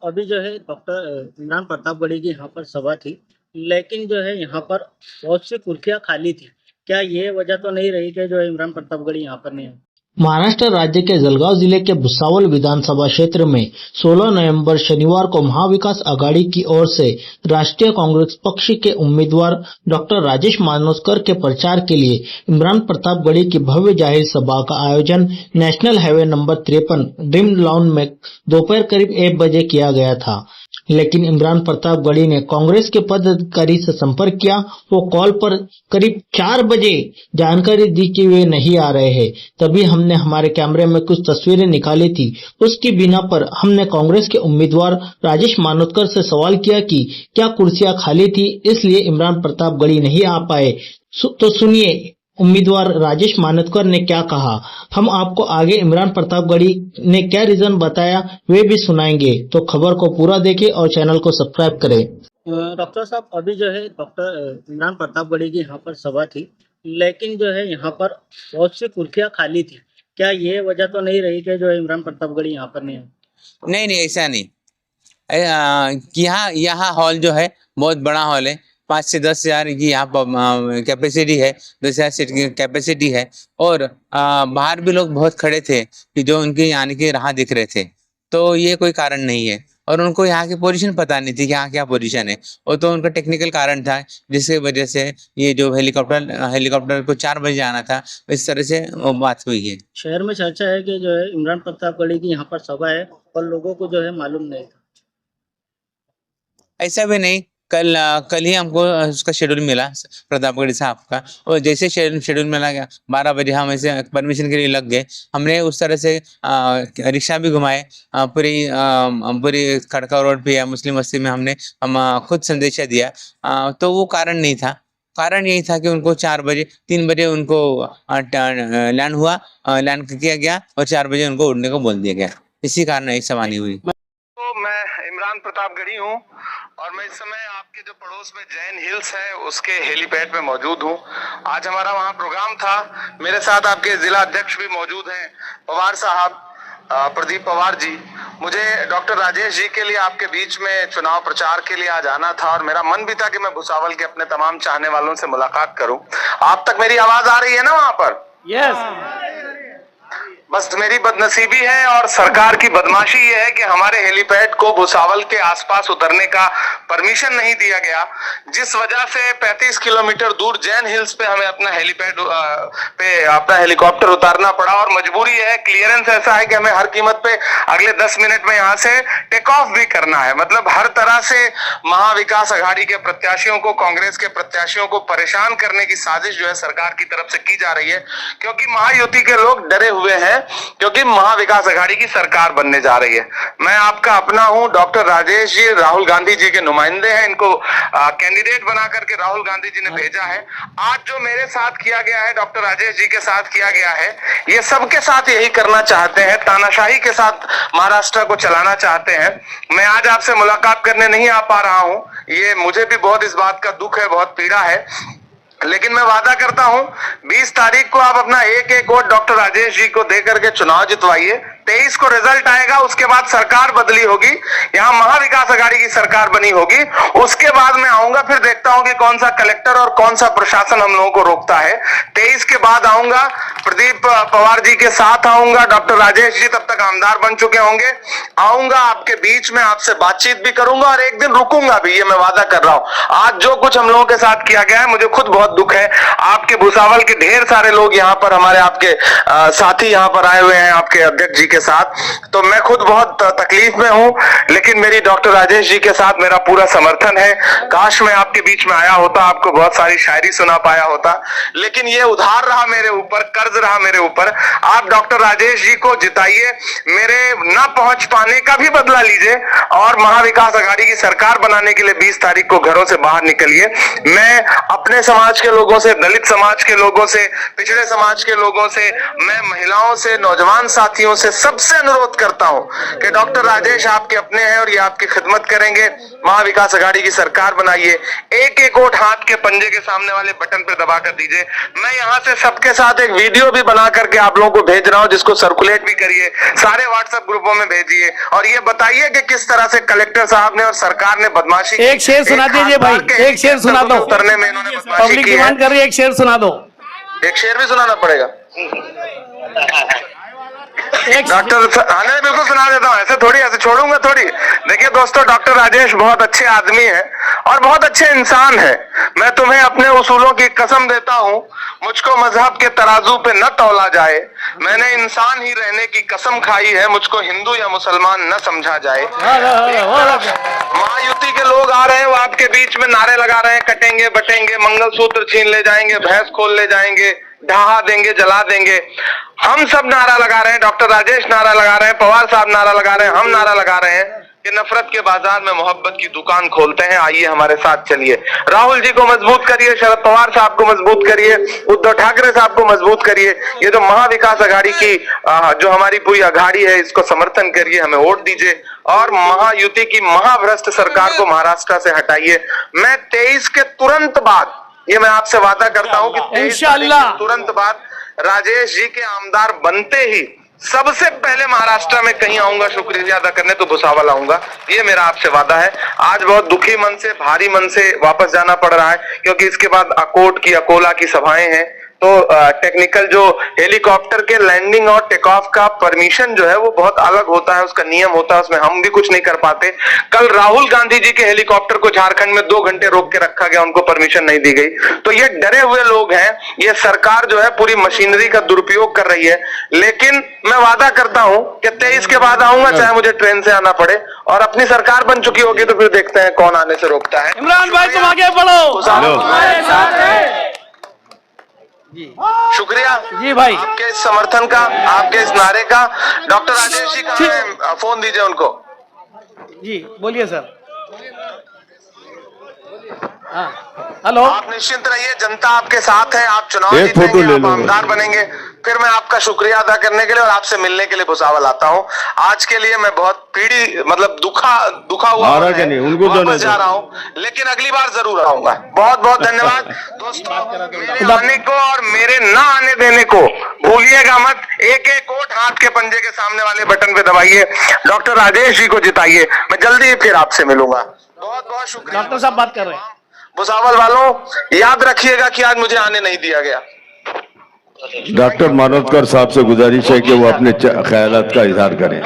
अभी जो है डॉक्टर इमरान प्रतापगढ़ी की यहाँ पर सभा थी, लेकिन जो है यहाँ पर बहुत सी कुर्सियाँ खाली थी। क्या ये वजह तो नहीं रही कि जो है इमरान प्रतापगढ़ी यहाँ पर नहीं आए? महाराष्ट्र राज्य के जलगांव जिले के भुसावल विधानसभा क्षेत्र में 16 नवंबर शनिवार को महाविकास आघाड़ी की ओर से राष्ट्रीय कांग्रेस पक्ष के उम्मीदवार डॉक्टर राजेश मानोरकर के प्रचार के लिए इमरान प्रतापगढ़ी की भव्य जाहिर सभा का आयोजन national highway number 53 dream lawn में दोपहर करीब 1 बजे किया गया था। लेकिन इमरान प्रतापगढ़ी ने कांग्रेस के पदाधिकारी से संपर्क किया। वो कॉल पर करीब 4 बजे जानकारी दी कि वे नहीं आ रहे हैं। तभी हमने हमारे कैमरे में कुछ तस्वीरें निकाली थी। उसकी बिना पर हमने कांग्रेस के उम्मीदवार राजेश मानोरकर से सवाल किया कि क्या कुर्सियां खाली थी, इसलिए इमरान प्रतापगढ़ी नहीं आ पाए। तो सुनिए उम्मीदवार राजेश मानोरकर ने क्या कहा। हम आपको आगे इमरान प्रतापगढ़ी ने क्या रीजन बताया वे भी सुनाएंगे, तो खबर को पूरा देखें और चैनल को सब्सक्राइब करें। डॉक्टर साहब, अभी जो है डॉक्टर इमरान प्रतापगढ़ी की यहाँ पर सभा थी, लेकिन जो है यहाँ पर बहुत सी कुर्सियाँ खाली थी। क्या ये वजह तो नहीं रही कि जो है इमरान प्रतापगढ़ी यहाँ पर नहीं आए? नहीं नहीं, ऐसा नहीं। यहाँ यहाँ हॉल जो है बहुत बड़ा हॉल है। 5 से 10 हजार की यहाँ पर कैपेसिटी है, 10,000 सीट की कैपेसिटी है। और बाहर भी लोग बहुत खड़े थे कि जो उनके आने की राह दिख रहे थे। तो ये कोई कारण नहीं है। और उनको यहाँ की पोजीशन पता नहीं थी कि यहाँ क्या पोजीशन है। और तो उनका टेक्निकल कारण था, जिसकी वजह से ये जो हेलीकॉप्टर को 4 बजे आना था, इस तरह से वो बात हुई है। शहर में चर्चा है कि जो है इमरान प्रतापगढ़ी की यहाँ पर सभा है और लोगों को जो है मालूम नहीं था। ऐसा भी नहीं। कल ही हमको उसका शेड्यूल मिला प्रतापगढ़ी साहब का, और जैसे शेड्यूल मिला गया 12 बजे हम ऐसे परमिशन के लिए लग गए। हमने उस तरह से रिक्शा भी घुमाए पूरी खड़का रोड पे या मुस्लिम बस्ती में हम खुद संदेशा दिया। तो वो कारण नहीं था। कारण यही था कि उनको 3 बजे उनको लैंड किया गया और 4 बजे उनको उड़ने को बोल दिया गया। इसी कारण एक सवानी हुई। तो मैं इमरान प्रतापगढ़ी हूँ और मैं इस समय आपके जो पड़ोस में जैन हिल्स है उसके हेलीपैड में मौजूद हूँ। आज हमारा वहाँ प्रोग्राम था। मेरे साथ आपके जिला अध्यक्ष भी मौजूद हैं, पवार साहब, प्रदीप पवार जी। मुझे डॉक्टर राजेश जी के लिए आपके बीच में चुनाव प्रचार के लिए आज आना था और मेरा मन भी था कि मैं भुसावल के अपने तमाम चाहने वालों से मुलाकात करूं। आप तक मेरी आवाज आ रही है ना वहां पर? यस। बस मेरी बदनसीबी है और सरकार की बदमाशी ये है कि हमारे हेलीपैड को भुसावल के आसपास उतरने का परमिशन नहीं दिया गया, जिस वजह से 35 किलोमीटर दूर जैन हिल्स पे हमें अपना हेलीपैड पे अपना हेलीकॉप्टर उतारना पड़ा। और मजबूरी है, क्लियरेंस ऐसा है कि हमें हर कीमत पे अगले 10 मिनट में यहाँ से टेक ऑफ भी करना है। मतलब हर तरह से महाविकास आघाड़ी के प्रत्याशियों को, कांग्रेस के प्रत्याशियों को परेशान करने की साजिश जो है सरकार की तरफ से की जा रही है, क्योंकि महायुति के लोग डरे हुए हैं, क्योंकि महाविकास आघाड़ी की सरकार बनने जा रही है। मैं आपका अपना हूं, डॉक्टर राजेश जी राहुल गांधी जी के नुमाइंदे हैं। इनको कैंडिडेट बना करके राहुल गांधी जी ने भेजा है। आज जो मेरे साथ किया गया है, डॉक्टर राजेश जी के साथ किया गया है, ये सबके साथ यही करना चाहते हैं, तानाशाही के साथ महाराष्ट्र को चलाना चाहते हैं। मैं आज आपसे मुलाकात करने नहीं आ पा रहा हूं, ये मुझे भी बहुत इस बात का दुख है, बहुत पीड़ा है। लेकिन मैं वादा करता हूं 20 तारीख को आप अपना एक वोट डॉक्टर राजेश जी को देकर के चुनाव जितवाइए। 23 को रिजल्ट आएगा, उसके बाद सरकार बदली होगी, यहाँ महाविकास आघाड़ी की सरकार बनी होगी। उसके बाद मैं आऊंगा, फिर देखता हूं कि कौन सा कलेक्टर और कौन सा प्रशासन हम लोगों को रोकता है। 23 के बाद आऊंगा, प्रदीप पवार जी के साथ आऊंगा, डॉक्टर राजेश जी तब तक आमदार बन चुके होंगे। आऊंगा आपके बीच में, आपसे बातचीत भी करूंगा और एक दिन रुकूंगा भी, ये मैं वादा कर रहा हूं। आज जो कुछ हम लोगों के साथ किया गया है, मुझे खुद बहुत दुख है। आपके भुसावल के ढेर सारे लोग यहाँ पर, हमारे आपके साथी यहाँ पर आए हुए हैं आपके अध्यक्ष जी के साथ, तो मैं खुद बहुत तकलीफ में हूं। लेकिन मेरी डॉक्टर राजेश जी के साथ मेरा पूरा समर्थन है। काश मैं आपके बीच में आया होता, आपको बहुत सारी शायरी सुना पाया होता, लेकिन ये उधार रहा मेरे ऊपर, कर्ज रहा मेरे ऊपर। आप डॉक्टर राजेश जी को जिताइए, मेरे ना पहुंच पाने का भी बदला लीजिए और महाविकास आघाड़ी की सरकार बनाने के लिए 20 तारीख को घरों से बाहर निकलिए। मैं अपने समाज के लोगों से, दलित समाज के लोगों से, पिछड़े समाज के लोगों से, मैं महिलाओं से, नौजवान साथियों से, सबसे अनुरोध करता हूं कि डॉक्टर राजेश आपके अपने हैं और ये आपकी खिदमत करेंगे। महाविकास आघाड़ी की सरकार बनाइए, एक एक वोट हाथ के पंजे के सामने वाले बटन पे दबा कर दीजिए। मैं यहाँ से सबके साथ एक वीडियो भी बना करके आप लोगों को भेज रहा हूँ, जिसको सर्कुलेट भी करिए, सारे व्हाट्सएप ग्रुपों में भेजिए और ये बताइए कि किस तरह से कलेक्टर साहब ने और सरकार ने बदमाशी की। एक शेर सुना दीजिए भाई, एक शेर सुना दो। उतरने में इन्होंने बदमाशी पब्लिक की है। डिमांड कर रही है, एक शेर सुना दो। एक शेर भी सुनाना पड़ेगा एक डॉक्टर? हाँ नहीं, बिल्कुल सुना देता हूँ, ऐसे थोड़ी, ऐसे छोड़ूंगा थोड़ी। देखिए दोस्तों, डॉक्टर राजेश बहुत अच्छे आदमी है और बहुत अच्छे इंसान है। मैं तुम्हें अपने उसूलों की कसम देता हूँ, मुझको मजहब के तराजू पे न तौला जाए। मैंने इंसान ही रहने की कसम खाई है, मुझको हिंदू या मुसलमान न समझा जाए। महायुति के लोग आ रहे हैं, वो आपके बीच में नारे लगा रहे हैं, कटेंगे बटेंगे, मंगलसूत्र छीन ले जाएंगे, भैंस खोल ले जाएंगे, ढहा देंगे, जला देंगे। हम सब नारा लगा रहे हैं, डॉक्टर राजेश नारा लगा रहे हैं, पवार साहब नारा लगा रहे हैं, हम नारा लगा रहे हैं कि नफरत के बाजार में मोहब्बत की दुकान खोलते हैं। आइए हमारे साथ चलिए, राहुल जी को मजबूत करिए, शरद पवार साहब को मजबूत करिए, उद्धव ठाकरे साहब को मजबूत करिए। ये जो महाविकास आघाड़ी की जो हमारी पूरी आघाड़ी है, इसको समर्थन करिए, हमें वोट दीजिए और महायुति की महाभ्रष्ट सरकार को महाराष्ट्र से हटाइए। मैं 23 के तुरंत बाद, ये मैं आपसे वादा करता हूं कि 23 इंशाअल्लाह के तुरंत बाद राजेश जी के आमदार बनते ही सबसे पहले महाराष्ट्र में कहीं आऊंगा शुक्रिया अदा करने, तो भुसावल आऊंगा। ये मेरा आपसे वादा है। आज बहुत दुखी मन से, भारी मन से वापस जाना पड़ रहा है, क्योंकि इसके बाद अकोट की, अकोला की सभाएं हैं। तो टेक्निकल जो हेलीकॉप्टर के लैंडिंग और टेक ऑफ का परमिशन जो है वो बहुत अलग होता है, उसका नियम होता है, उसमें हम भी कुछ नहीं कर पाते। कल राहुल गांधी जी के हेलीकॉप्टर को झारखंड में 2 घंटे रोक के रखा गया, उनको परमिशन नहीं दी गई। तो ये डरे हुए लोग हैं, ये सरकार जो है पूरी मशीनरी का दुरुपयोग कर रही है। लेकिन मैं वादा करता हूं कि 23 के बाद आऊंगा, चाहे मुझे ट्रेन से आना पड़े, और अपनी सरकार बन चुकी होगी तो फिर देखते हैं कौन आने से रोकता है। इमरान भाई तुम आगे बढ़ो। शुक्रिया जी भाई, आपके इस समर्थन का, आपके इस नारे का। डॉक्टर राजेश जी का फोन दीजिए उनको। जी बोलिए सर। हाँ हेलो। आप निश्चिंत रहिए, जनता आपके साथ है, आप चुनाव जीतेंगे, आप आमदार बनेंगे। फिर मैं आपका शुक्रिया अदा करने के लिए और आपसे मिलने के लिए भुसावल आता हूँ। आज के लिए मैं बहुत दुखा हुआ वापस जा रहा हूँ, लेकिन अगली बार जरूर आऊंगा। बहुत बहुत धन्यवाद दोस्तों। मेरे आने को और मेरे ना आने देने को भूलिएगा मत। एक एक वोट हाथ के पंजे के सामने वाले बटन पे दबाइए, डॉक्टर राजेश जी को जिताइए। मैं जल्दी ही फिर आपसे मिलूंगा। बहुत बहुत शुक्रिया। डॉक्टर साहब बात कर रहे हैं। भुसावल वालों, याद रखिएगा कि आज मुझे आने नहीं दिया गया। डॉक्टर मानोदकर साहब से गुजारिश है कि वो अपने ख्यालात का इजहार करें।